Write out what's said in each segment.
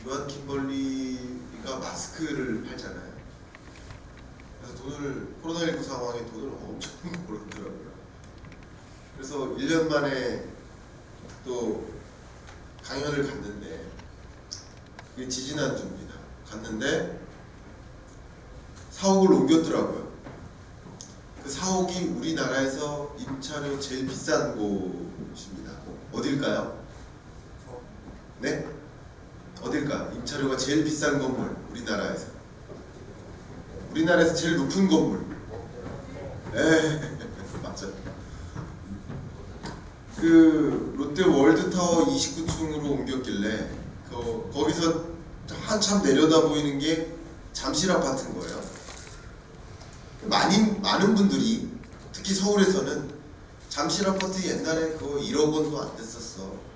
요한 김벌리가 마스크를 팔잖아요. 그래서 코로나19 상황에 돈을 엄청 벌었더라고요. 그래서 1년 만에 또 강연을 갔는데, 그게 지지난주입니다. 갔는데 사옥을 옮겼더라고요. 그 사옥이 우리나라에서 임차료 제일 비싼 곳입니다. 어딜까요? 네? 어딜까? 임차료가 제일 비싼 건물, 우리나라에서 제일 높은 건물. 맞죠. 그 롯데 월드타워 29층으로 옮겼길래 거기서 한참 내려다 보이는 게 잠실 아파트인 거예요. 많은 분들이, 특히 서울에서는 잠실 아파트 옛날에 그거 1억 원도 안 됐었어.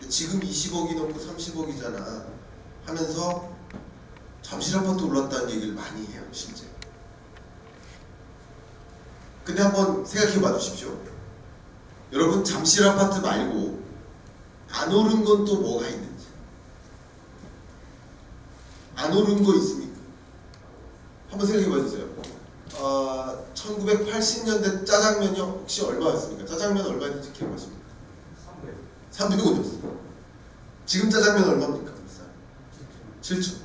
지금 20억이 넘고 30억이잖아 하면서 잠실 아파트 올랐다는 얘기를 많이 해요, 실제. 근데 한번 생각해 봐 주십시오. 여러분, 잠실 아파트 말고 안 오른 건 또 뭐가 있는지. 안 오른 거 있습니까? 한번 생각해 봐 주세요. 1980년대 짜장면이 혹시 얼마였습니까? 짜장면 얼마인지 기억하십니까? 300원이었어요. 지금 짜장면 얼마입니까? 7천.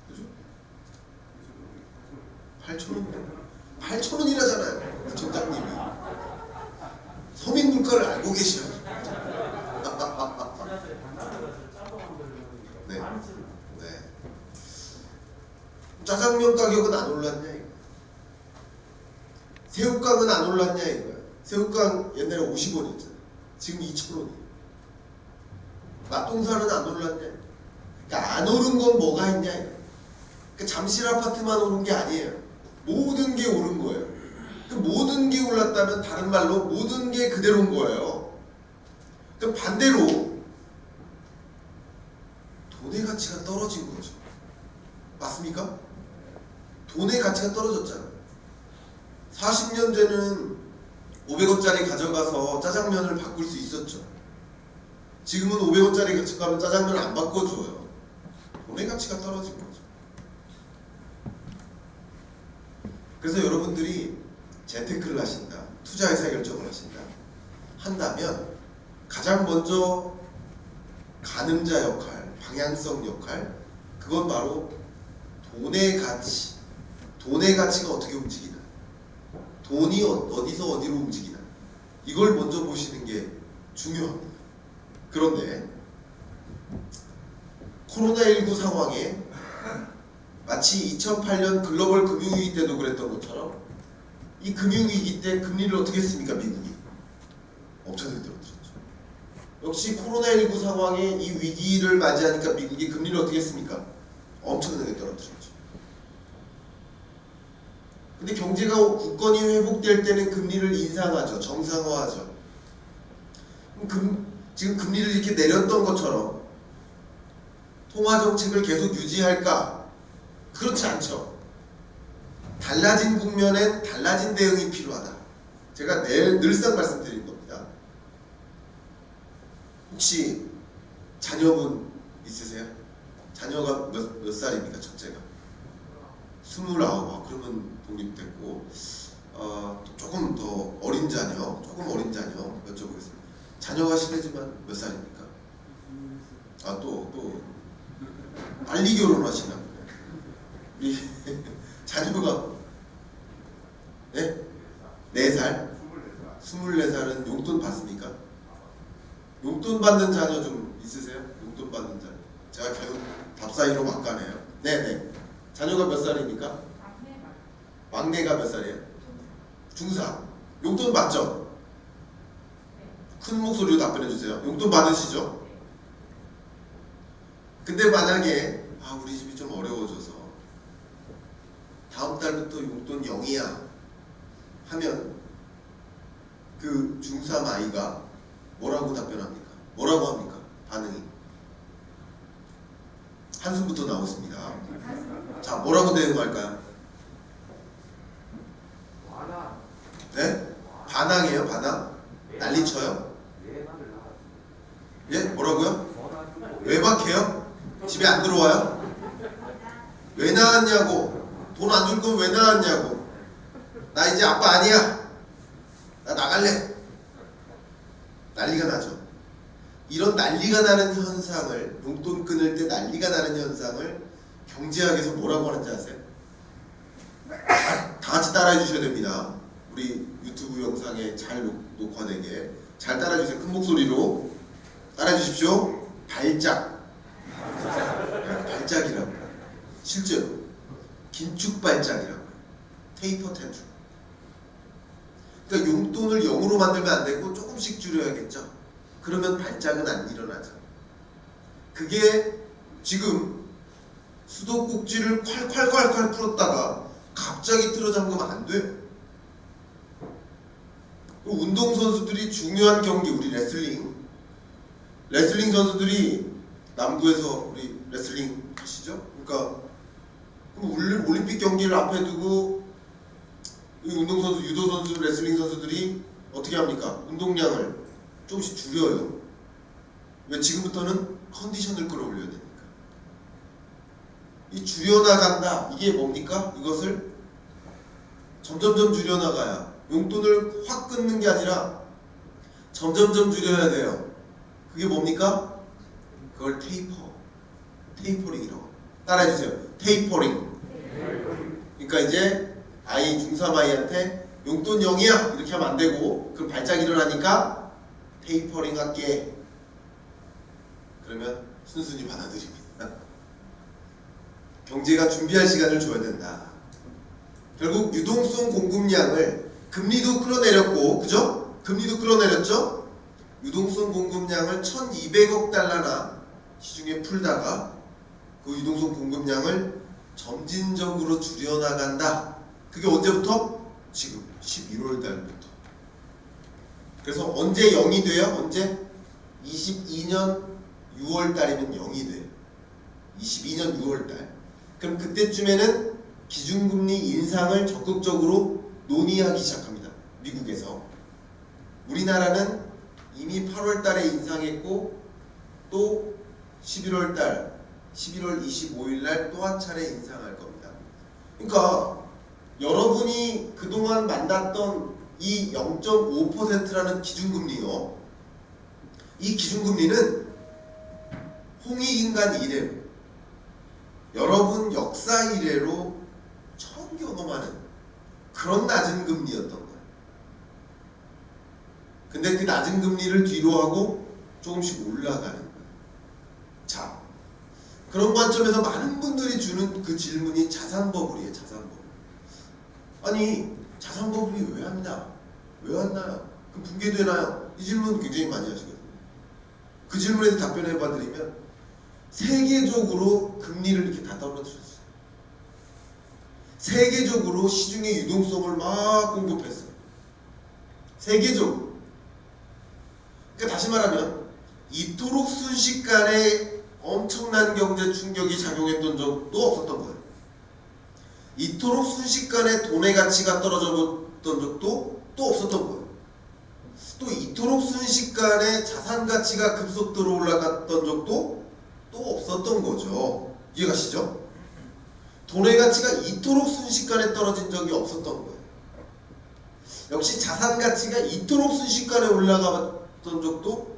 그죠? 8,000원. 8,000원이라잖아요. 부총장님이. 서민 물가를 알고 계셔야죠. 네. 네. 짜장면 가격은 안 올랐냐 이거. 새우깡은 안 올랐냐 이거야. 새우깡 옛날에 50원이었잖아. 지금 2,000원이에요. 맛동산은 안 올랐냐. 그러니까 안 오른 건 뭐가 있냐. 그러니까 잠실 아파트만 오른 게 아니에요. 모든 게 오른 거예요. 그 모든 게 올랐다면 다른 말로 모든 게 그대로인 거예요. 그 반대로 돈의 가치가 떨어진 거죠. 맞습니까? 돈의 가치가 떨어졌잖아요. 40년 전에는 500원짜리 가져가서 짜장면을 바꿀 수 있었죠. 지금은 500원짜리 가져가면 짜장면을 안 바꿔줘요. 돈의 가치가 떨어진 거죠. 그래서 여러분들이 재테크를 하신다, 투자 의사 결정을 하신다 한다면 가장 먼저 가늠자 역할, 방향성 역할, 그건 바로 돈의 가치, 돈의 가치가 어떻게 움직이나, 돈이 어디서 어디로 움직이나, 이걸 먼저 보시는 게 중요합니다. 그런데 코로나19 상황에 마치 2008년 글로벌 금융위기 때도 그랬던 것처럼 이 금융위기 때 금리를 어떻게 했습니까? 미국이 엄청나게 떨어뜨렸죠. 역시 코로나19 상황에 이 위기를 맞이하니까 미국이 금리를 어떻게 했습니까? 엄청나게 떨어뜨렸죠. 근데 경제가 굳건히 회복될 때는 금리를 인상하죠. 정상화하죠. 지금 금리를 이렇게 내렸던 것처럼 통화정책을 계속 유지할까? 그렇지 않죠. 달라진 국면엔 달라진 대응이 필요하다. 제가 늘상 말씀드린 겁니다. 혹시 자녀분 있으세요? 자녀가 몇 살입니까? 첫째가 29. 그러면 독립됐고, 조금 더 어린 자녀, 여쭤보겠습니다. 자녀가 실례지만 몇 살입니까? 또 빨리 결혼하시나 보네. 우리 자녀가 네? 4살? 24살은 용돈 받습니까? 용돈 받는 자녀 좀 있으세요? 용돈 받는 자녀. 제가 계속 답사이로 막 가네요. 네네. 자녀가 몇 살입니까? 막내가 몇 살이에요? 중4. 용돈 받죠? 큰 목소리로 답변해주세요. 용돈 받으시죠? 근데 만약에 우리 집이 좀 어려워져서 다음 달부터 용돈 0이야 하면 그 중3 아이가 뭐라고 답변합니까? 뭐라고 합니까? 반응이 한숨부터 나오십니다. 자, 뭐라고 대응할까요? 네? 반항이에요? 반항? 난리쳐요? 예? 뭐라고요? 외박해요? 집에 안 들어와요? 왜 나왔냐고. 돈 안 줄 거면 왜 나왔냐고. 나 이제 아빠 아니야. 나 나갈래. 난리가 나죠. 이런 난리가 나는 현상을, 용돈 끊을 때 난리가 나는 현상을 경제학에서 뭐라고 하는지 아세요? 다 같이 따라해 주셔야 됩니다. 우리 유튜브 영상에 잘 녹화되게 잘 따라해 주세요. 큰 목소리로 따라해 주십시오. 발작. 발작이라고. 실제로 긴축 발작이라고. 테이퍼 텐트럼. 그러니까 용돈을 0으로 만들면 안 되고 조금씩 줄여야겠죠. 그러면 발작은 안 일어나죠. 그게 지금 수도꼭지를 콸콸콸콸 풀었다가 갑자기 틀어잠그면 안 돼요. 운동선수들이 중요한 경기, 우리 레슬링 선수들이 남부에서 우리 레슬링 하시죠? 그러니까 올림픽 경기를 앞에 두고 운동선수, 유도선수, 레슬링 선수들이 어떻게 합니까? 운동량을 조금씩 줄여요. 왜? 지금부터는 컨디션을 끌어올려야 되니까. 이 줄여나간다. 이게 뭡니까? 이것을 점점점 줄여나가야, 용돈을 확 끊는 게 아니라 점점점 줄여야 돼요. 그게 뭡니까? 그걸 테이퍼링이라고. 따라해주세요. 테이퍼링. 그러니까 이제 중3 아이한테 용돈 0이야 이렇게 하면 안 되고, 그럼 발작이 일어나니까 테이퍼링 할게. 그러면 순순히 받아들입니다. 경제가 준비할 시간을 줘야 된다. 결국 유동성 공급량을, 금리도 끌어내렸고, 그죠? 금리도 끌어내렸죠? 유동성 공급량을 1200억 달러나 시중에 풀다가 그 유동성 공급량을 점진적으로 줄여나간다. 그게 언제부터? 지금 11월 달부터. 그래서 언제 0이 돼요? 언제? 22년 6월 달이면 0이 돼요. 22년 6월 달. 그럼 그때쯤에는 기준금리 인상을 적극적으로 논의하기 시작합니다. 미국에서. 우리나라는 이미 8월 달에 인상했고, 또 11월 달, 11월 25일 날 또 한 차례 인상할 겁니다. 그러니까 여러분이 그동안 만났던 이 0.5%라는 기준금리요. 이 기준금리는 홍익인간 이래로, 여러분 역사 이래로 처음 경험하는 그런 낮은 금리였던 거예요. 근데 그 낮은 금리를 뒤로 하고 조금씩 올라가는 거예요. 자, 그런 관점에서 많은 분들이 주는 그 질문이 자산버블이에요. 자산버블. 아니, 자산버블이 왜 왔냐? 왜 왔나요? 그럼 붕괴되나요? 이 질문 굉장히 많이 하시거든요. 그 질문에 대해 답변해 봐드리면, 세계적으로 금리를 이렇게 다 떨어뜨렸어요. 세계적으로 시중의 유동성을 막 공급했어요. 세계적으로. 그러니까 다시 말하면 이토록 순식간에 엄청난 경제 충격이 작용했던 적도 없었던 거예요. 이토록 순식간에 돈의 가치가 떨어졌던 적도 또 없었던 거예요. 또 이토록 순식간에 자산 가치가 급속도로 올라갔던 적도 또 없었던 거죠. 이해가시죠? 돈의 가치가 이토록 순식간에 떨어진 적이 없었던 거예요. 역시 자산 가치가 이토록 순식간에 올라갔던 적도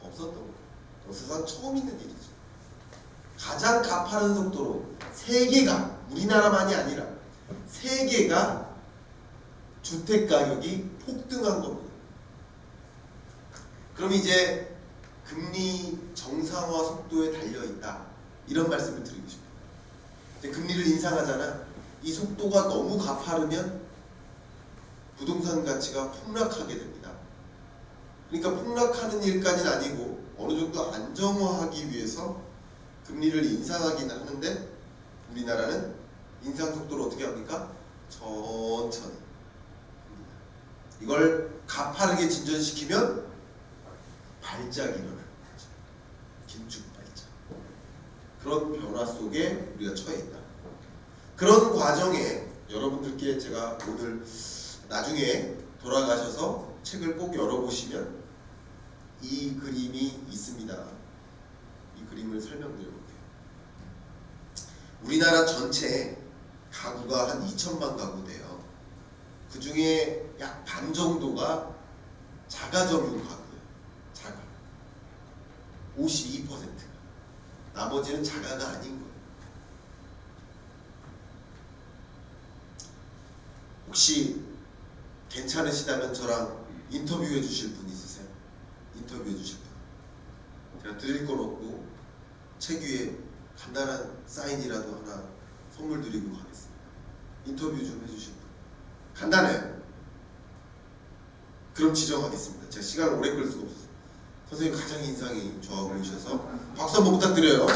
없었던 거예요. 세상 처음 있는 일이죠. 가장 가파른 속도로 세계가, 우리나라만이 아니라 세계가 주택 가격이 폭등한 겁니다. 그럼 이제 금리 정상화 속도에 달려있다, 이런 말씀을 드리고 싶어요. 이제 금리를 인상하잖아. 이 속도가 너무 가파르면 부동산 가치가 폭락하게 됩니다. 그러니까 폭락하는 일까지는 아니고 어느 정도 안정화하기 위해서 금리를 인상하긴 하는데, 우리나라는 인상 속도를 어떻게 합니까? 천천히. 이걸 가파르게 진전시키면 발작이 일어나는 거죠. 긴축 발작. 그런 변화 속에 우리가 처해 있다. 그런 과정에 여러분들께 제가 오늘 나중에 돌아가셔서 책을 꼭 열어보시면 이 그림이 있습니다. 그림을 설명드려 볼게요. 우리나라 전체 가구가 한 2천만 가구 돼요. 그 중에 약 반 정도가 자가점유 가구예요. 자가. 52%. 나머지는 자가가 아닌 거예요. 혹시 괜찮으시다면 저랑 인터뷰해 주실 분 있으세요? 인터뷰해 주실 분. 제가 드릴 건 없고 책 위에 간단한 사인이라도 하나 선물 드리고 가겠습니다. 인터뷰 좀 해주실 분. 간단해요. 그럼 지정하겠습니다. 제가 시간을 오래 끌 수가 없어서. 선생님 가장 인상이 좋아 보이셔서 박수 한번 부탁드려요.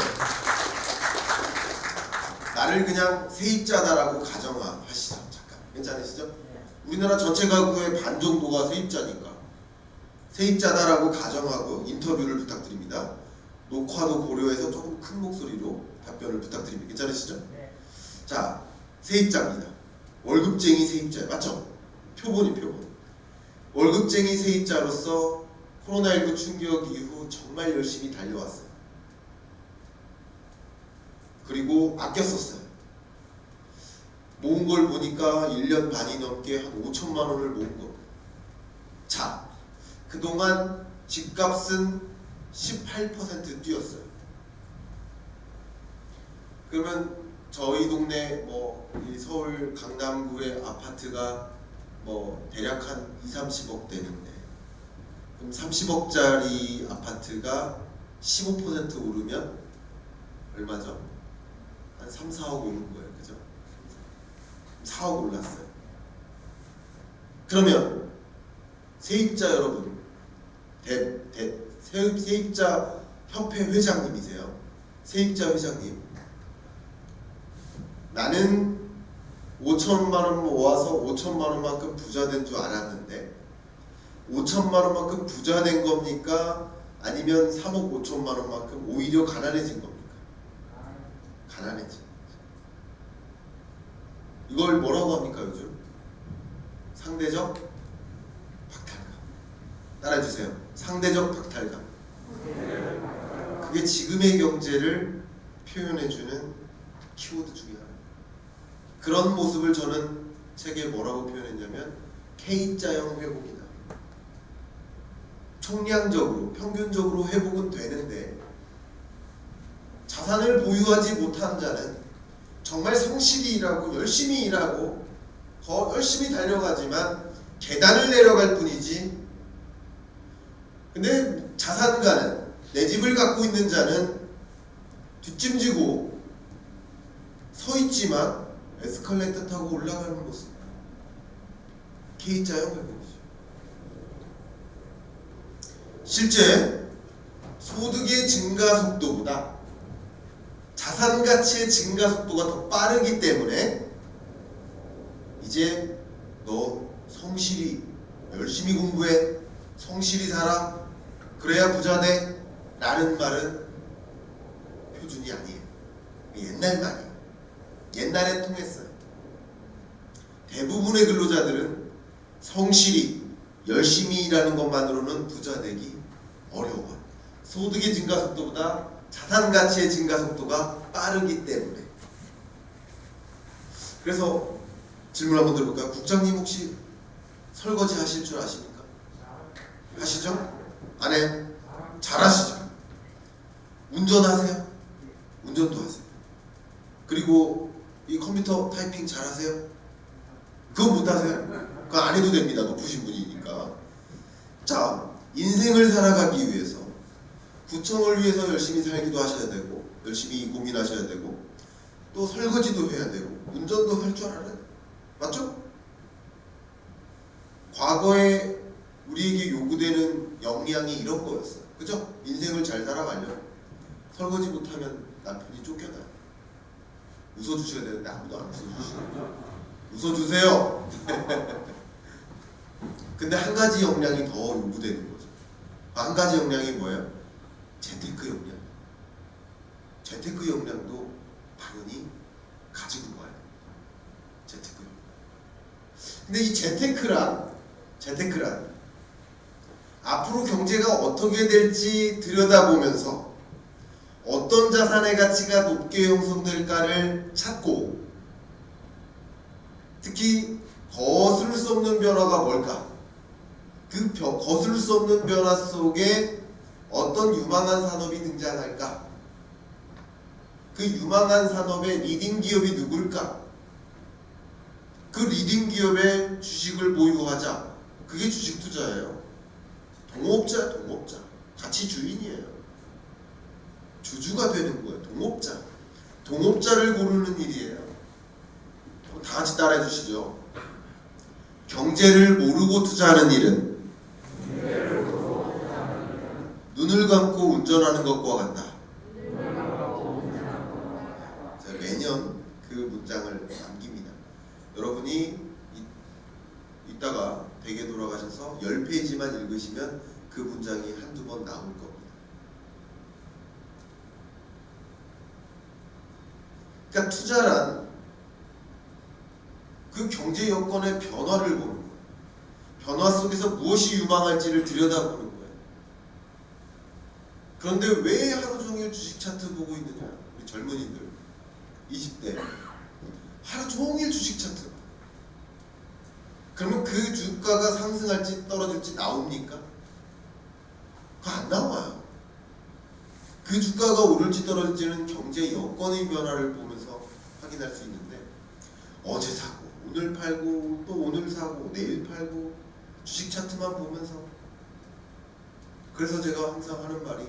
나를 그냥 세입자다라고 가정하시죠. 잠깐 괜찮으시죠? 우리나라 전체 가구의 반 정도가 세입자니까 세입자다라고 가정하고 인터뷰를 부탁드립니다. 녹화도 고려해서 조금 큰 목소리로 답변을 부탁드립니다. 괜찮으시죠? 자, 세입자입니다. 월급쟁이 세입자 맞죠? 표본이 표본. 월급쟁이 세입자로서 코로나19 충격 이후 정말 열심히 달려왔어요. 그리고 아껴 썼어요. 모은 걸 보니까 1년 반이 넘게 한 5천만 원을 모은 겁니다. 자, 그동안 집값은 18% 뛰었어요. 그러면 저희 동네 이 서울 강남구의 아파트가 대략 한 2, 30억 되는데 그럼 30억짜리 아파트가 15% 오르면 얼마죠? 한 3, 4억 오른 거예요. 그죠? 4억 올랐어요. 그러면 세입자 여러분, 세입자 협회 회장님이세요. 세입자 회장님. 나는 5천만 원 모아서 5천만 원만큼 부자 된 줄 알았는데 5천만 원만큼 부자 된 겁니까? 아니면 3억 5천만 원만큼 오히려 가난해진 겁니까? 가난해진. 이걸 뭐라고 합니까 요즘? 상대적 박탈감. 따라해주세요. 상대적 박탈감. 그게 지금의 경제를 표현해주는 키워드 중에 하나. 그런 모습을 저는 책에 뭐라고 표현했냐면 K자형 회복이다. 총량적으로 평균적으로 회복은 되는데 자산을 보유하지 못한 자는 정말 성실히 일하고 열심히 일하고 더 열심히 달려가지만 계단을 내려갈 뿐이지. 근데 자산가는 내 집을 갖고 있는 자는 뒷짐지고 서 있지만 에스컬레이터 타고 올라가는 모습. K자형 회복이죠. 실제 소득의 증가 속도보다 자산 가치의 증가 속도가 더 빠르기 때문에 이제 너 성실히 열심히 공부해, 성실히 살아, 그래야 부자 돼 라는 말은 표준이 아니에요. 옛날 말이에요. 옛날에 통했어요. 대부분의 근로자들은 성실히 열심히 일하는 것만으로는 부자 되기 어려워요. 소득의 증가 속도보다 자산 가치의 증가 속도가 빠르기 때문에. 그래서 질문 한번 들어볼까요? 국장님 혹시 설거지 하실 줄 아십니까? 하시죠? 안 해요? 잘하시죠? 운전하세요? 운전도 하세요. 그리고 이 컴퓨터 타이핑 잘하세요? 그거 못하세요? 그거 안 해도 됩니다. 높으신 분이니까. 자, 인생을 살아가기 위해서 구청을 위해서 열심히 살기도 하셔야 되고 열심히 고민하셔야 되고 또 설거지도 해야 되고 운전도 할 줄 알아야 돼요. 맞죠? 과거에 우리에게 요구되는 역량이 이런 거였어요. 그죠? 인생을 잘 살아가려면 설거지 못하면 남편이 쫓겨나요. 웃어주셔야 되는데 아무도 안 웃어주시네요. 웃어주세요. 근데 한 가지 역량이 더 요구되는 거죠. 한 가지 역량이 뭐예요? 재테크 역량. 재테크 역량도 당연히 가지고 가야 돼요. 재테크 역량. 근데 이 재테크란 앞으로 경제가 어떻게 될지 들여다보면서 어떤 자산의 가치가 높게 형성될까를 찾고, 특히 거스를 수 없는 변화가 뭘까? 그 거스를 수 없는 변화 속에 어떤 유망한 산업이 등장할까? 그 유망한 산업의 리딩 기업이 누굴까? 그 리딩 기업의 주식을 보유하자. 그게 주식 투자예요. 동업자야, 동업자. 가치 주인이에요. 주주가 되는 거예요. 동업자. 동업자를 고르는 일이에요. 다 같이 따라해 주시죠. 경제를 모르고 투자하는 일은 눈을 감고 운전하는 것과 같다. 제가 매년 그 문장을 남깁니다. 여러분이 이따가 댁에 돌아가셔서 10페이지만 읽으시면 그 문장이 한두 번 나올 겁니다. 그러니까 투자란 그 경제 여건의 변화를 보는 거예요. 변화 속에서 무엇이 유망할지를 들여다보는 거예요. 그런데 왜 하루 종일 주식 차트 보고 있느냐? 우리 젊은이들 20대 하루 종일 주식 차트. 그러면 그 주가가 상승할지 떨어질지 나옵니까? 그거 안 나와요. 그 주가가 오를지 떨어질지는 경제 여건의 변화를 보면서 확인할 수 있는데, 어제 사고 오늘 팔고 또 오늘 사고 내일 팔고 주식 차트만 보면서. 그래서 제가 항상 하는 말이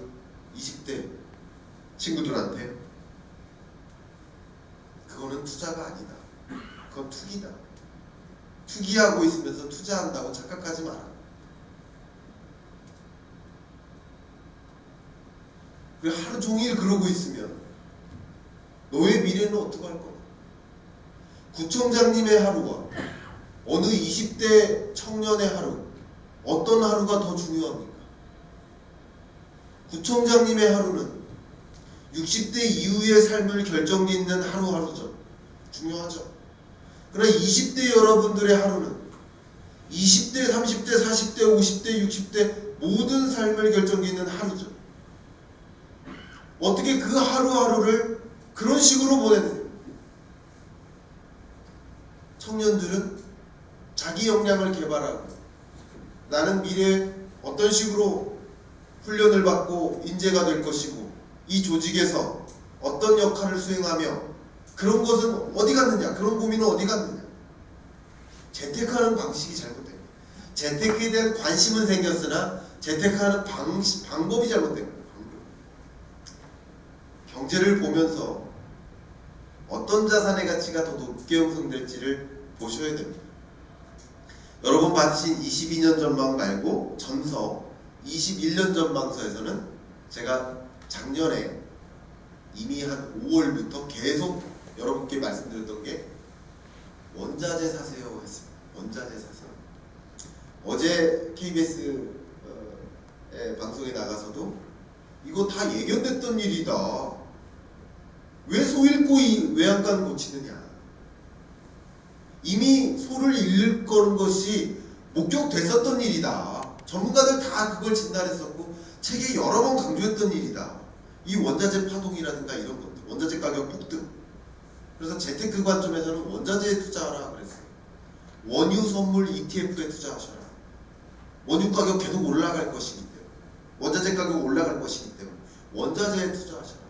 20대 친구들한테 그거는 투자가 아니다. 그건 투기다. 투기하고 있으면서 투자한다고 착각하지 마라. 그리고 하루 종일 그러고 있으면 너의 미래는 어떻게 할 거야? 구청장님의 하루와 어느 20대 청년의 하루, 어떤 하루가 더 중요합니까? 구청장님의 하루는 60대 이후의 삶을 결정짓는 하루하루죠. 중요하죠. 그러나 20대 여러분들의 하루는 20대, 30대, 40대, 50대, 60대 모든 삶을 결정짓는 하루죠. 어떻게 그 하루하루를 그런 식으로 보내느냐? 청년들은 자기 역량을 개발하고, 나는 미래에 어떤 식으로 훈련을 받고 인재가 될 것이고, 이 조직에서 어떤 역할을 수행하며, 그런 것은 어디 갔느냐? 그런 고민은 어디 갔느냐? 재테크하는 방식이 잘못된 거예요. 재테크에 대한 관심은 생겼으나 재테크하는 방법이 잘못된 거예요. 경제를 보면서 어떤 자산의 가치가 더 높게 형성될지를 보셔야 됩니다. 여러분 받으신 22년 전망 말고 전서 21년 전망서에서는 제가 작년에 이미 한 5월부터 계속 여러분께 말씀드렸던 게 원자재 사세요 했습니다. 원자재 사세요. 어제 KBS 방송에 나가서도 이거 다 예견됐던 일이다. 왜 소 잃고 외양간 고치느냐. 이미 소를 잃을 거는 것이 목격됐었던 일이다. 전문가들 다 그걸 진단했었고 책에 여러 번 강조했던 일이다. 이 원자재 파동이라든가 이런 것들, 원자재 가격 폭등. 그래서 재테크 관점에서는 원자재에 투자하라 그랬어요. 원유 선물 ETF에 투자하셔라. 원유 가격 계속 올라갈 것이기 때문에, 원자재 가격 올라갈 것이기 때문에 원자재에 투자하셔라.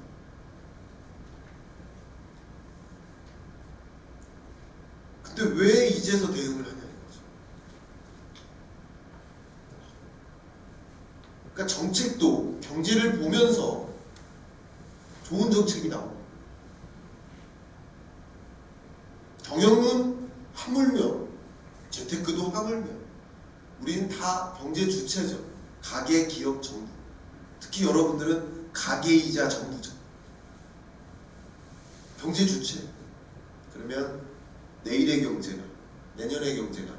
근데 왜 이제서 대응을 하냐는 거죠. 그러니까 정책도 경제를 보면서 좋은 정책이 나옵니다. 경영은 하물며 재테크도 하물며 우리는 다 경제 주체죠. 가계, 기업, 정부. 특히 여러분들은 가계이자 정부죠. 경제 주체. 그러면 내일의 경제가, 내년의 경제가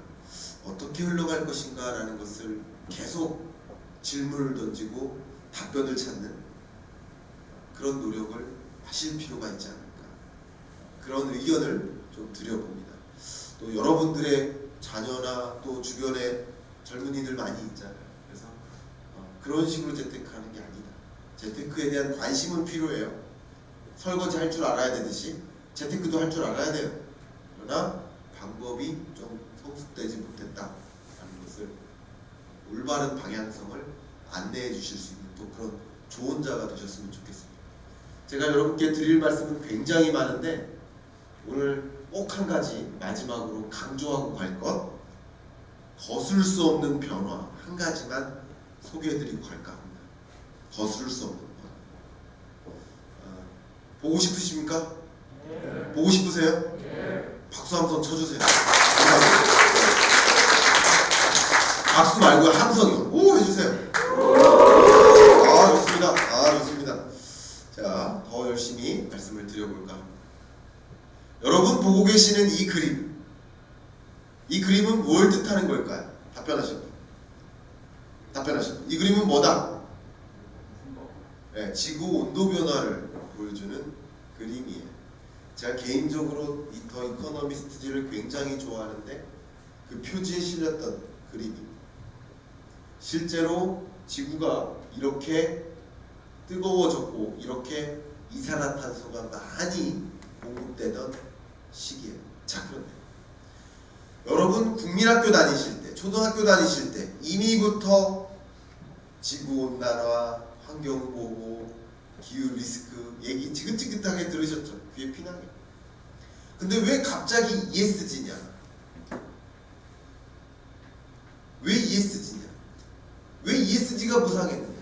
어떻게 흘러갈 것인가 라는 것을 계속 질문을 던지고 답변을 찾는 그런 노력을 하실 필요가 있지 않을까. 그런 의견을 좀 드려봅니다. 또 여러분들의 자녀나 또 주변에 젊은이들 많이 있잖아요. 그래서 그런 식으로 재테크하는 게 아니다. 재테크에 대한 관심은 필요해요. 설거지 할 줄 알아야 되듯이 재테크도 할 줄 알아야 돼요. 그러나 방법이 좀 성숙되지 못했다라는 것을 올바른 방향성을 안내해 주실 수 있는 또 그런 좋은 자가 되셨으면 좋겠습니다. 제가 여러분께 드릴 말씀은 굉장히 많은데 오늘 꼭 한 가지 마지막으로 강조하고 갈 것, 거슬 수 없는 변화 한 가지만 소개해드리고 갈까 합니다. 거스를 수 없는 것. 보고 싶으십니까? 네. 보고 싶으세요? 네. 박수 한 번 쳐주세요. 박수 말고 함성이요. 오 해주세요. 아 좋습니다. 아 좋습니다. 자, 더 열심히 말씀을 드려볼까 합니다. 여러분 보고 계시는 이 그림, 이 그림은 뭘 뜻하는 걸까요? 답변하시고. 이 그림은 뭐다? 네, 지구 온도 변화를 보여주는 그림이에요. 제가 개인적으로 더 이코노미스트지를 굉장히 좋아하는데 그 표지에 실렸던 그림입니다. 실제로 지구가 이렇게 뜨거워졌고 이렇게 이산화탄소가 많이 공급되던 시기예요. 자, 그런데 여러분 국민학교 다니실 때, 초등학교 다니실 때 이미부터 지구온난화, 환경보호, 기후리스크 얘기 지긋지긋하게 들으셨죠? 귀에 피나게. 근데 왜 갑자기 ESG냐? 왜 ESG냐? 왜 ESG가 부상했느냐?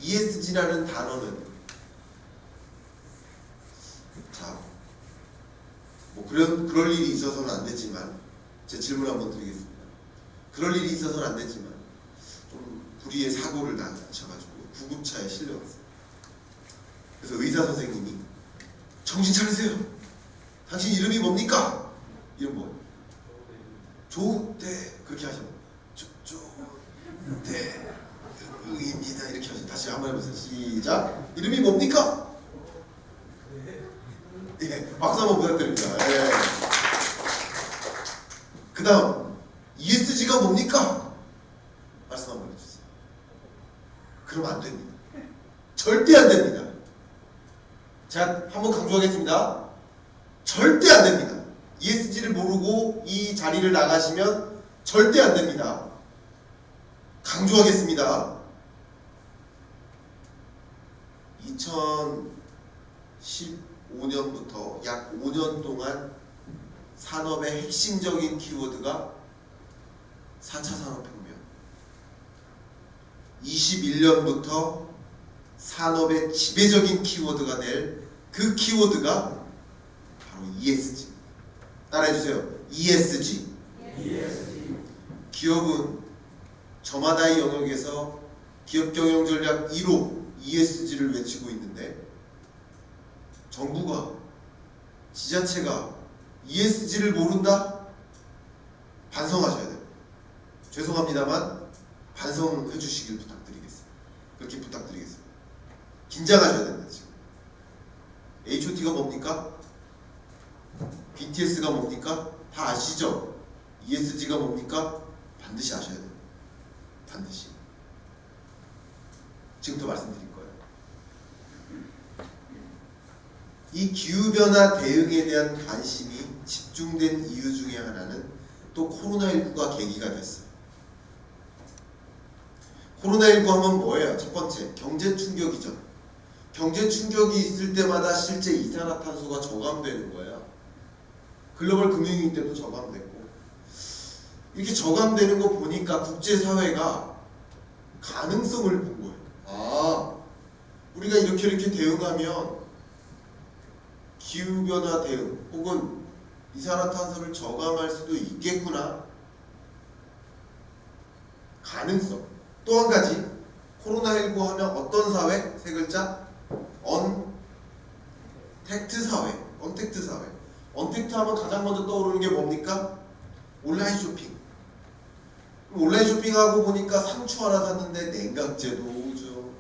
ESG라는 단어는 자, 뭐 그럴 일이 있어서는 안 되지만 제 질문 한번 드리겠습니다. 그럴 일이 있어서는 안 되지만 좀 불의의 사고를 당하셔가지고 구급차에 실려갔어요. 그래서 의사 선생님이 정신 차리세요. 당신 이름이 뭡니까? 이름 뭐? 조대 그렇게 하셔. 조대입니다 이렇게 하셔. 다시 한번 해보세요. 시작. 이름이 뭡니까? 예, 박수 한번 부탁드립니다. 예. 그 다음 ESG가 뭡니까? 말씀 한번 해주세요. 그럼 안 됩니다. 절대 안 됩니다. 제가 한번 강조하겠습니다. 절대 안 됩니다. ESG를 모르고 이 자리를 나가시면 절대 안 됩니다. 강조하겠습니다. 2015년부터 약 5년 동안 산업의 핵심적인 키워드가 4차 산업혁명, 21년부터 산업의 지배적인 키워드가 될 그 키워드가 바로 ESG. 따라해주세요. ESG. 기업은 저마다의 영역에서 기업 경영 전략 1호 ESG를 외치고 있는데 정부가, 지자체가 ESG를 모른다? 반성하셔야 돼요. 죄송합니다만 반성해 주시길 부탁드리겠습니다. 그렇게 부탁드리겠습니다. 긴장하셔야 됩니다. 지금 HOT가 뭡니까? BTS가 뭡니까? 다 아시죠? ESG가 뭡니까? 반드시 아셔야 돼요. 반드시. 지금부터 말씀드릴 거예요. 이 기후변화 대응에 대한 관심이 집중된 이유 중에 하나는 또 코로나19가 계기가 됐어요. 코로나19 하면 뭐예요? 첫 번째, 경제 충격이죠. 경제 충격이 있을 때마다 실제 이산화탄소가 저감되는 거예요. 글로벌 금융위기 때도 저감됐고, 이렇게 저감되는 거 보니까 국제사회가 가능성을 본 거예요. 아, 우리가 이렇게 대응하면 기후변화 대응 혹은 이산화탄소를 저감할 수도 있겠구나. 가능성. 또 한 가지, 코로나19 하면 어떤 사회? 세 글자? 언택트 사회. 언택트 사회. 언택트 하면 가장 먼저 떠오르는 게 뭡니까? 온라인 쇼핑. 온라인 쇼핑하고 보니까 상추 하나 샀는데 냉각제도 오죠.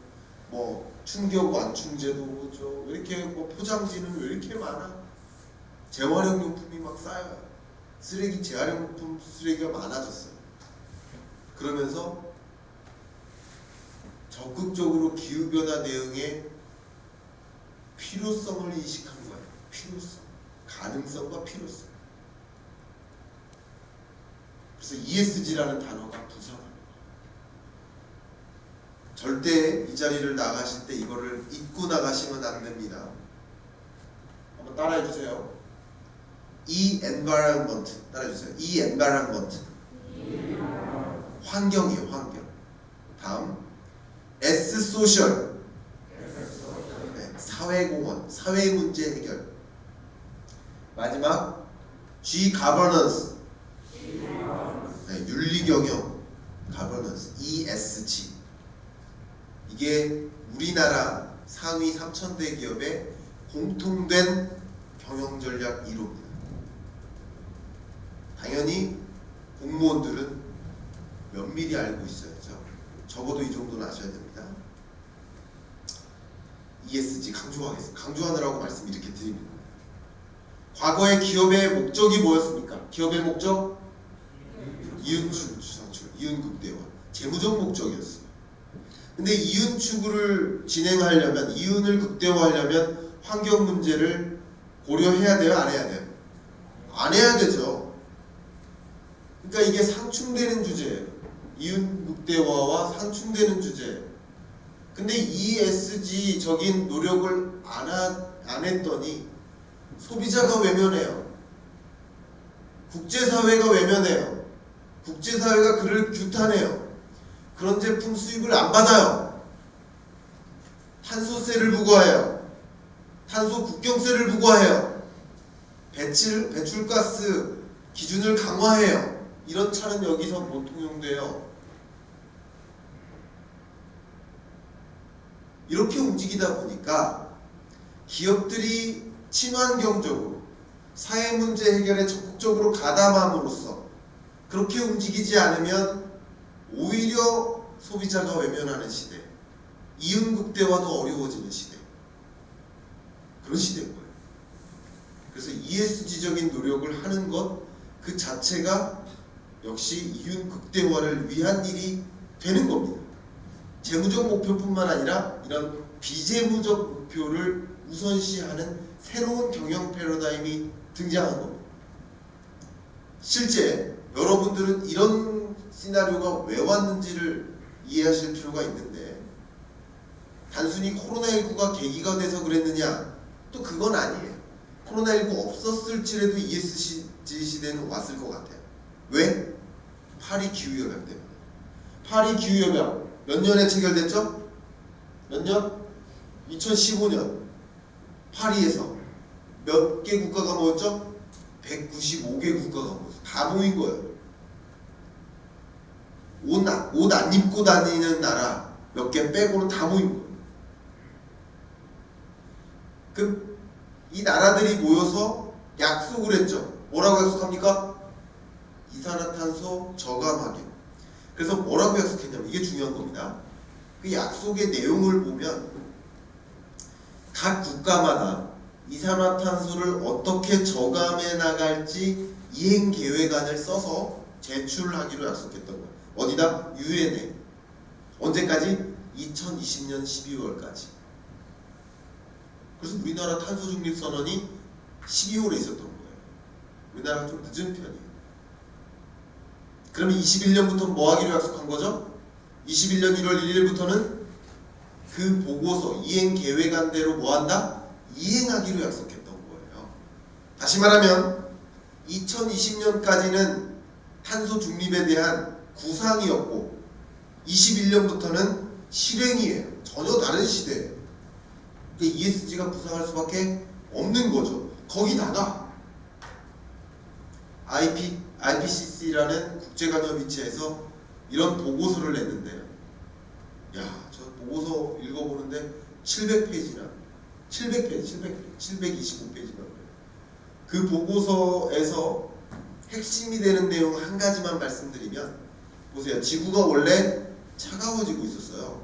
뭐 충격 완충제도 오죠. 왜 이렇게 뭐 포장지는 왜 이렇게 많아? 재활용 용품이 막 쌓여요. 재활용 용품 쓰레기가 많아졌어요. 그러면서 적극적으로 기후변화 대응의 필요성을 인식한 거예요. 필요성, 가능성과 필요성. 그래서 ESG라는 단어가 부상합니다. 절대 이 자리를 나가실 때 이거를 잊고 나가시면 안 됩니다. 한번 따라해 주세요. environment 따라해 주세요. environment 환경이에요. 환경. 다음 social 네, 사회공헌 사회문제 해결. 마지막 governance 네, 윤리경영 governance ESG. 이게 우리나라 상위 3,000대 기업의 공통된 경영전략 1호입니다. 당연히 공무원들은 면밀히 알고 있어야죠. 적어도 이 정도는 아셔야 됩니다. ESG 강조하겠습니다. 강조하느라고 말씀 이렇게 드립니다. 과거의 기업의 목적이 뭐였습니까? 기업의 목적? 이윤축, 이윤극대화, 재무적 목적이었어요. 근데 이윤축을 진행하려면, 이윤을 극대화하려면 환경 문제를 고려해야 돼요? 안 해야 돼요? 안 해야 되죠. 그러니까 이게 상충되는 주제예요. 이윤 극대화와 상충되는 주제예요. 근데 ESG적인 노력을 안 했더니 소비자가 외면해요. 국제사회가 외면해요. 국제사회가 그를 규탄해요. 그런 제품 수입을 안 받아요. 탄소세를 부과해요. 탄소 국경세를 부과해요. 배출가스 기준을 강화해요. 이런 차는 여기서 못 통용돼요. 이렇게 움직이다 보니까 기업들이 친환경적으로 사회 문제 해결에 적극적으로 가담함으로써 그렇게 움직이지 않으면 오히려 소비자가 외면하는 시대, 이윤극대화도 어려워지는 시대, 그런 시대인 거예요. 그래서 ESG적인 노력을 하는 것 그 자체가 역시 이윤극대화를 위한 일이 되는 겁니다. 재무적 목표뿐만 아니라 이런 비재무적 목표를 우선시하는 새로운 경영 패러다임이 등장한 겁니다. 실제 여러분들은 이런 시나리오가 왜 왔는지를 이해하실 필요가 있는데, 단순히 코로나19가 계기가 돼서 그랬느냐? 또 그건 아니에요. 코로나19 없었을지라도 ESG 시대는 왔을 것 같아요. 왜? 파리 기후협약 때문에. 파리 기후협약 몇 년에 체결됐죠? 몇 년? 2015년 파리에서 몇 개 국가가 모였죠? 195개 국가가 모였어요. 다 모인 거예요. 옷 안 입고 다니는 나라 몇 개 빼고는 다 모인 거예요. 이 나라들이 모여서 약속을 했죠. 뭐라고 약속합니까? 이산화탄소 저감하기. 그래서 뭐라고 약속했냐면, 이게 중요한 겁니다. 그 약속의 내용을 보면 각 국가마다 이산화탄소를 어떻게 저감해 나갈지 이행 계획안을 써서 제출하기로 약속했던 거예요. 어디다? 유엔에. 언제까지? 2020년 12월까지. 그래서 우리나라 탄소 중립 선언이 12월에 있었던 거예요. 우리나라가 좀 늦은 편이에요. 그러면 21년부터 뭐 하기로 약속한 거죠? 21년 1월 1일부터는 그 보고서 이행 계획안대로 뭐 한다? 이행하기로 약속했던 거예요. 다시 말하면 2020년까지는 탄소 중립에 대한 구상이었고 21년부터는 실행이에요. 전혀 다른 시대예요. 그러니까 ESG가 부상할 수밖에 없는 거죠. 거기다가 IPCC라는 국제관여위치에서 이런 보고서를 냈는데요. 야, 저 보고서 읽어보는데 700페이지나 725페이지나 그 보고서에서 핵심이 되는 내용 한 가지만 말씀드리면, 보세요. 지구가 원래 차가워지고 있었어요.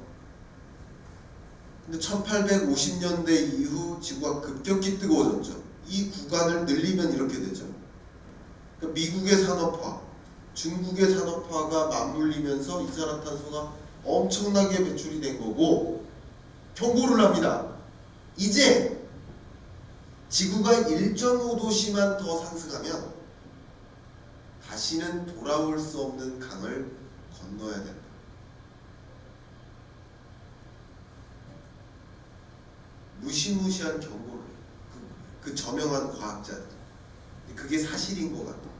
근데 1850년대 이후 지구가 급격히 뜨거워졌죠. 이 구간을 늘리면 이렇게 되죠. 그러니까 미국의 산업화, 중국의 산업화가 맞물리면서 이산화탄소가 엄청나게 배출이 된 거고 경고를 합니다. 이제 지구가 1.5도씨만 더 상승하면 다시는 돌아올 수 없는 강을 건너야 된다. 무시무시한 경고를 그 저명한 과학자들. 그게 사실인 것 같아요.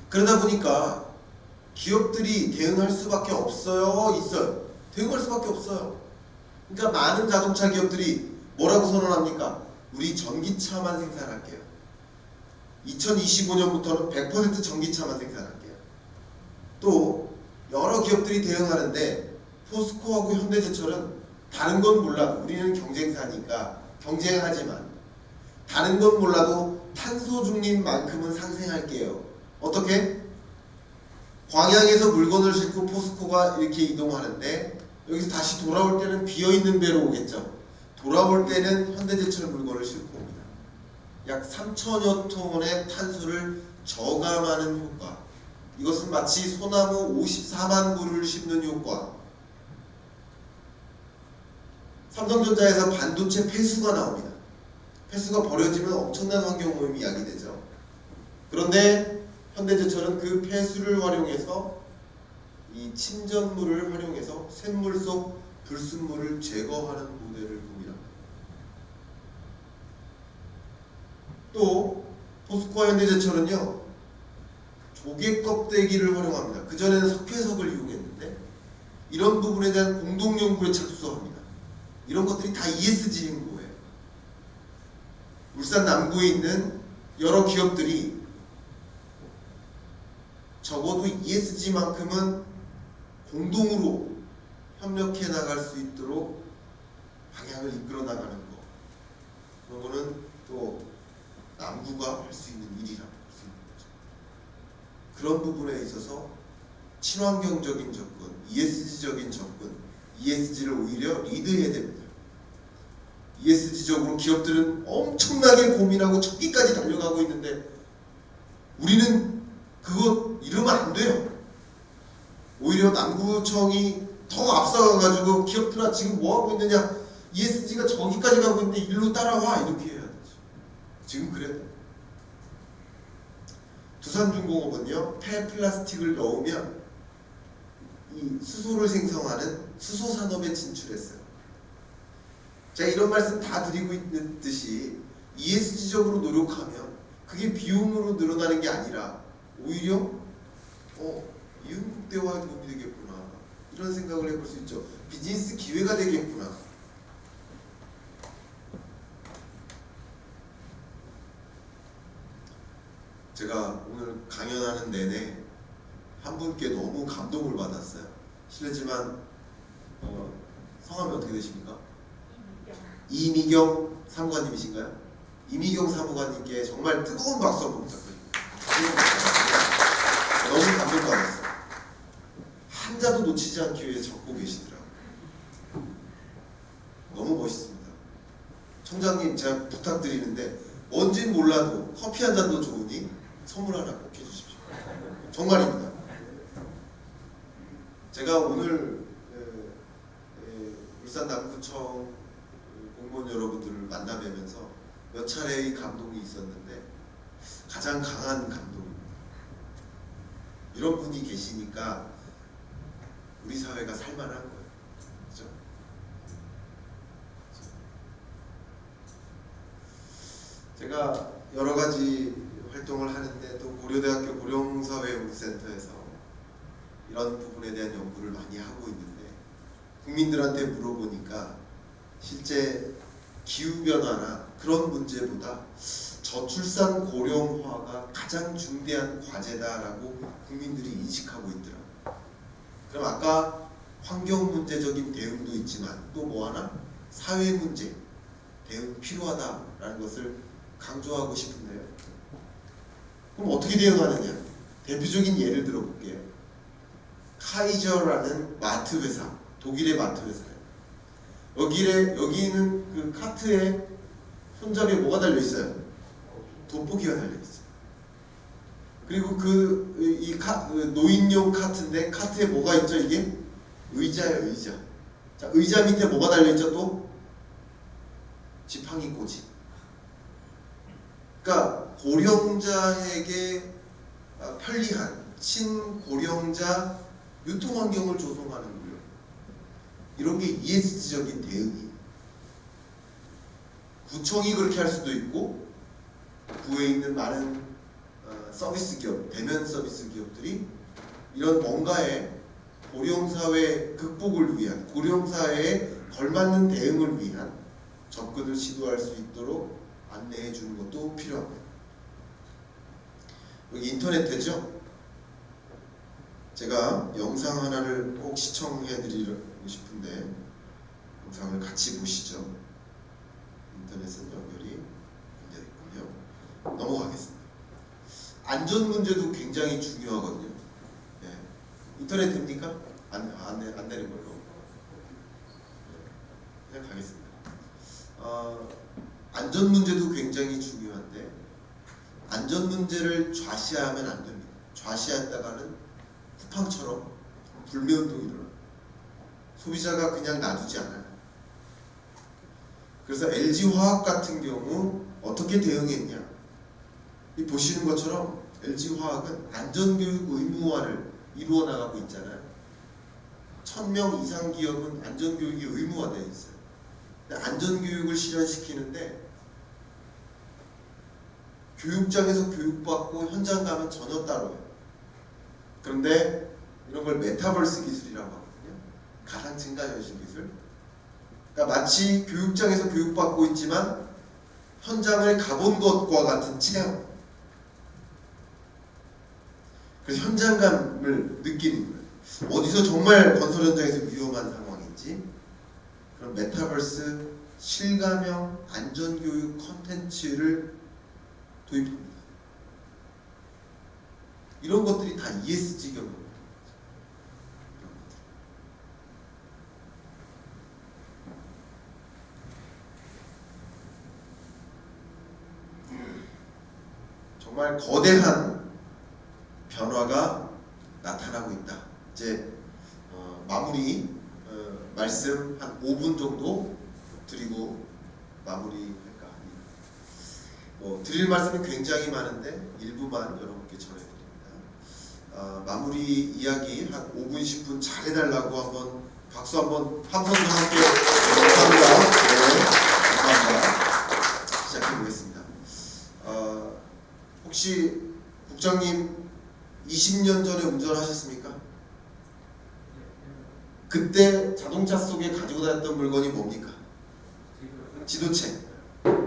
그러다 보니까 기업들이 대응할 수밖에 없어요? 있어요? 대응할 수밖에 없어요. 그러니까 많은 자동차 기업들이 뭐라고 선언합니까? 우리 전기차만 생산할게요. 2025년부터는 100% 전기차만 생산할게요. 또 여러 기업들이 대응하는데 포스코하고 현대제철은 다른 건 몰라도 우리는 경쟁사니까 경쟁하지만 다른 건 몰라도 탄소 중립만큼은 상생할게요. 어떻게? 광양에서 물건을 싣고 포스코가 이렇게 이동하는데 여기서 다시 돌아올 때는 비어있는 배로 오겠죠. 돌아올 때는 현대제철 물건을 싣고 옵니다. 약 3천여 톤의 탄소를 저감하는 효과. 이것은 마치 소나무 54만 그루를 심는 효과. 삼성전자에서 반도체 폐수가 나옵니다. 폐수가 버려지면 엄청난 환경오염이 야기되죠. 그런데 현대제철은 그 폐수를 활용해서 이 침전물을 활용해서 샘물 속 불순물을 제거하는 모델을 봅니다. 또 포스코와 현대제철은요 조개 껍데기를 활용합니다. 그전에는 석회석을 이용했는데 이런 부분에 대한 공동 연구에 착수합니다. 이런 것들이 다 ESG 행보예요. 울산 남구에 있는 여러 기업들이 적어도 ESG만큼은 공동으로 협력해 나갈 수 있도록 방향을 이끌어 나가는 거. 그런 거는 또 남구가 할 수 있는 일이라고 할 수 있는 거죠. 그런 부분에 있어서 친환경적인 접근, ESG적인 접근, ESG를 오히려 리드해야 됩니다. ESG적으로 기업들은 엄청나게 고민하고 첫 끼까지 달려가고 있는데 우리는 그거 이러면 안 돼요. 오히려 남구청이 더 앞서가가지고 기업들아 지금 뭐하고 있느냐, ESG가 저기까지 가고 있는데 일로 따라와, 이렇게 해야 되죠. 지금 그래요. 두산중공업은요 폐플라스틱을 넣으면 이 수소를 생성하는 수소 산업에 진출했어요. 제가 이런 말씀 다 드리고 있는 듯이 ESG적으로 노력하면 그게 비용으로 늘어나는 게 아니라 오히려 이윤국대화에 도움이 되겠구나, 이런 생각을 해볼 수 있죠. 비즈니스 기회가 되겠구나. 제가 오늘 강연하는 내내 한 분께 너무 감동을 받았어요. 실례지만 성함이 어떻게 되십니까? 이미경 사무관님이신가요? 이미경 사무관님께 정말 뜨거운 박수 한번 부탁드립니다. 너무 감동받았어요. 한자도 놓치지 않기 위해 적고 계시더라고요. 너무 멋있습니다. 청장님, 제가 부탁드리는데 뭔진 몰라도 커피 한 잔도 좋으니 선물 하나 꼭 해주십시오. 정말입니다. 제가 오늘 울산 남구청 공무원 여러분들을 만나뵈면서 몇 차례의 감동이 있었는데 가장 강한 감동입니다. 이런 분이 계시니까 우리 사회가 살만한 거예요. 그렇죠? 제가 여러 가지 활동을 하는데 또 고려대학교 고령사회연구센터에서 이런 부분에 대한 연구를 많이 하고 있는데 국민들한테 물어보니까 실제 기후변화나 그런 문제보다 저출산 고령화가 가장 중대한 과제다라고 국민들이 인식하고 있더라고요. 그럼 아까 환경 문제적인 대응도 있지만 또 뭐 하나? 사회 문제 대응 필요하다라는 것을 강조하고 싶은데요. 그럼 어떻게 대응하느냐? 대표적인 예를 들어볼게요. 카이저라는 마트 회사, 독일의 마트 회사예요. 여기는 그 카트에 손잡이에 뭐가 달려 있어요? 돋보기가 달려 있어요. 그리고 노인용 카트인데 카트에 뭐가 있죠? 이게 의자예요, 의자. 자, 의자 밑에 뭐가 달려있죠? 또 지팡이 꽂이. 그러니까 고령자에게 편리한 친고령자 유통환경을 조성하는 거예요. 이런 게 ESG적인 대응이에요. 구청이 그렇게 할 수도 있고 구에 있는 많은 서비스 기업, 대면 서비스 기업들이 이런 뭔가의 고령사회 극복을 위한, 고령사회에 걸맞는 대응을 위한 접근을 시도할 수 있도록 안내해 주는 것도 필요합니다. 여기 인터넷되죠? 제가 영상 하나를 꼭 시청해 드리고 싶은데 영상을 같이 보시죠. 인터넷은 연결이 안 되겠군요. 넘어가겠습니다. 안전 문제도 굉장히 중요하거든요. 네. 인터넷 됩니까? 안 되는 걸로. 네. 그냥 가겠습니다. 안전 문제도 굉장히 중요한데 안전 문제를 좌시하면 안 됩니다. 좌시했다가는 쿠팡처럼 불매운동이 일어나요. 소비자가 그냥 놔두지 않아요. 그래서 LG화학 같은 경우 어떻게 대응했냐? 이 보시는 것처럼 LG화학은 안전교육 의무화를 이루어 나가고 있잖아요. 1000명 이상 기업은 안전교육이 의무화되어 있어요. 근데 안전교육을 실현시키는데 교육장에서 교육받고 현장 가면 전혀 따로예요. 그런데 이런 걸 메타버스 기술이라고 하거든요. 가상 증가현실 기술. 그러니까 마치 교육장에서 교육받고 있지만 현장을 가본 것과 같은 체험. 그래서 현장감을 느끼는 거예요. 어디서 정말 건설 현장에서 위험한 상황인지 그런 메타버스 실감형 안전교육 콘텐츠를 도입합니다. 이런 것들이 다 ESG 경우입니다. 정말 거대한 변화가 나타나고 있다. 이제 마무리 말씀 한 5분 정도 드리고 마무리할까 합니다. 드릴 말씀은 굉장히 많은데 일부만 여러분께 전해드립니다. 마무리 이야기 한 5분 10분 잘해달라고 한번 박수 한번 함성도 함께 감사합니다. 네, 감사합니다. 시작해보겠습니다. 혹시 국장님 20년 전에 운전하셨습니까? 그때 자동차 속에 가지고 다녔던 물건이 뭡니까? 지도책.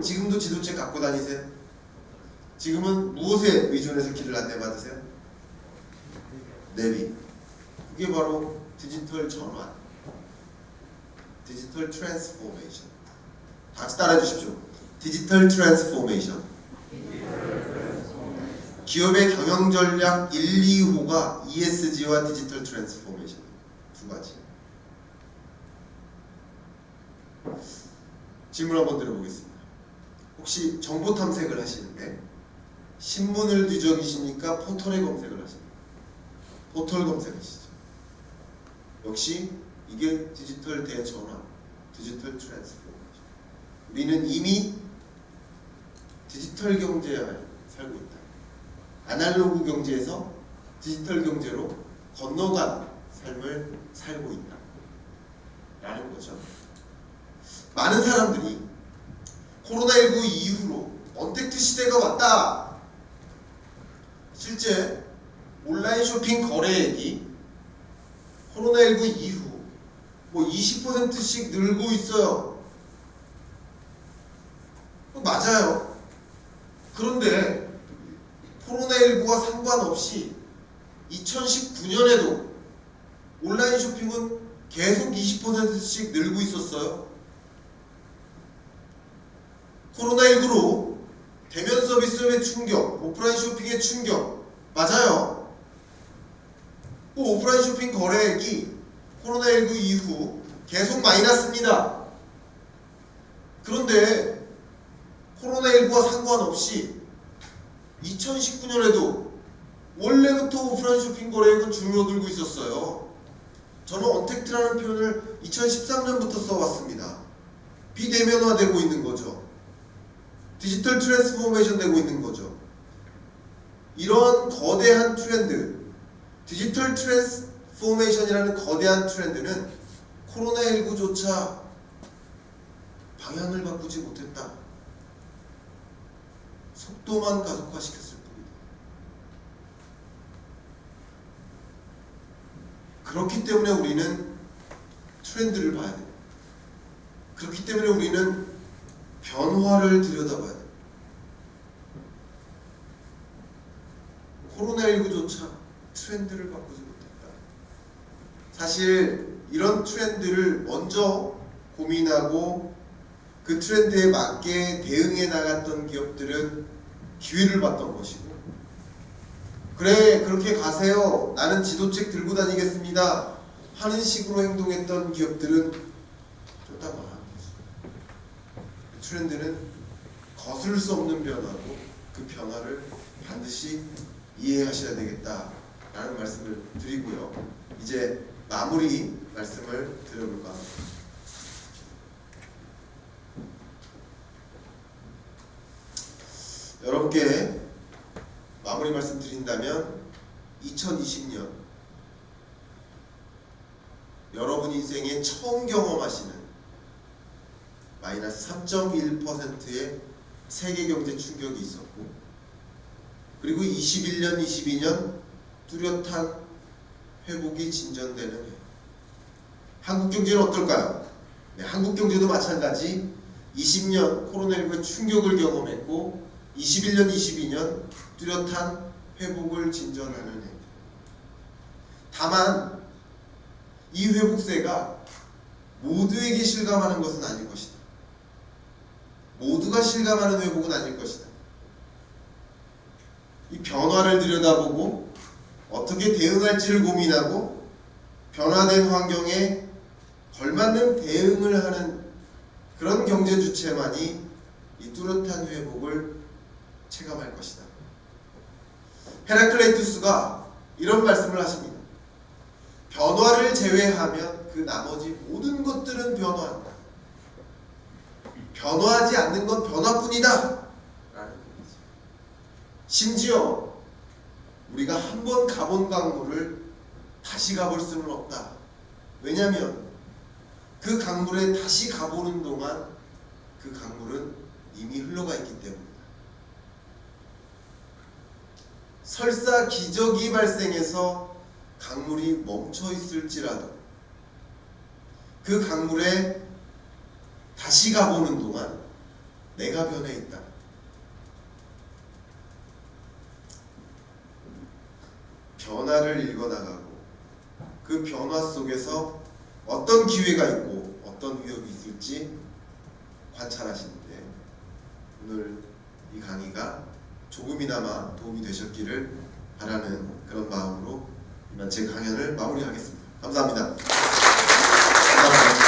지금도 지도책 갖고 다니세요? 지금은 무엇에 의존해서 길을 안내받으세요? 내비. 이게 바로 디지털 전환, 디지털 트랜스포메이션. 다 같이 따라해 주십시오. 디지털 트랜스포메이션. 기업의 경영 전략 1, 2호가 ESG와 디지털 트랜스포메이션 두 가지. 질문 한번 드려보겠습니다. 혹시 정보 탐색을 하시는데 신문을 뒤적이십니까? 포털에 검색을 하십니까? 포털 검색하시죠. 역시 이게 디지털 대전환, 디지털 트랜스포메이션. 우리는 이미 디지털 경제에 살고 있다. 아날로그 경제에서 디지털 경제로 건너간 삶을 살고 있다 라는 거죠. 많은 사람들이 코로나19 이후로 언택트 시대가 왔다. 실제 온라인 쇼핑 거래액이 코로나19 이후 20%씩 늘고 있어요. 맞아요. 그런데 코로나19와 상관없이 2019년에도 온라인 쇼핑은 계속 20%씩 늘고 있었어요. 코로나19로 대면 서비스의 충격, 오프라인 쇼핑의 충격, 맞아요. 오프라인 쇼핑 거래액이 코로나19 이후 계속 많이 났습니다. 그런데 코로나19와 상관없이 2019년에도 원래부터 오프라인 쇼핑 거래액은 줄어들고 있었어요. 저는 언택트라는 표현을 2013년부터 써왔습니다. 비대면화되고 있는 거죠. 디지털 트랜스포메이션 되고 있는 거죠. 이런 거대한 트렌드, 디지털 트랜스포메이션이라는 거대한 트렌드는 코로나19조차 방향을 바꾸지 못했다. 속도만 가속화시켰을 뿐이다. 그렇기 때문에 우리는 트렌드를 봐야 돼요. 그렇기 때문에 우리는 변화를 들여다봐야 돼요. 코로나19조차 트렌드를 바꾸지 못했다. 사실 이런 트렌드를 먼저 고민하고 그 트렌드에 맞게 대응해 나갔던 기업들은 기회를 봤던 것이고, 그래 그렇게 가세요, 나는 지도책 들고 다니겠습니다 하는 식으로 행동했던 기업들은 쫓다 망한 거죠. 트렌드는 거스를 수 없는 변화고 그 변화를 반드시 이해하셔야 되겠다라는 말씀을 드리고요. 이제 마무리 말씀을 드려볼까 합니다. 여러분께 마무리 말씀 드린다면 2020년 여러분 인생에 처음 경험하시는 마이너스 3.1%의 세계 경제 충격이 있었고, 그리고 21년, 22년 뚜렷한 회복이 진전되는 해. 한국 경제는 어떨까요? 네, 한국 경제도 마찬가지 20년 코로나19의 충격을 경험했고 21년, 22년 뚜렷한 회복을 진전하는 해. 다만 이 회복세가 모두에게 실감하는 것은 아닐 것이다. 모두가 실감하는 회복은 아닐 것이다. 이 변화를 들여다보고 어떻게 대응할지를 고민하고 변화된 환경에 걸맞는 대응을 하는 그런 경제 주체만이 이 뚜렷한 회복을 체감할 것이다. 헤라클레이투스가 이런 말씀을 하십니다. 변화를 제외하면 그 나머지 모든 것들은 변화한다. 변화하지 않는 건 변화뿐이다 라는 얘기죠. 심지어 우리가 한 번 가본 강물을 다시 가볼 수는 없다. 왜냐하면 그 강물에 다시 가보는 동안 그 강물은 이미 흘러가 있기 때문이다. 설사 기적이 발생해서 강물이 멈춰 있을지라도 그 강물에 다시 가보는 동안 내가 변해 있다. 변화를 읽어나가고 그 변화 속에서 어떤 기회가 있고 어떤 위협이 있을지 관찰하시는데, 오늘 이 강의가 조금이나마 도움이 되셨기를 바라는 그런 마음으로 이만 제 강연을 마무리하겠습니다. 감사합니다.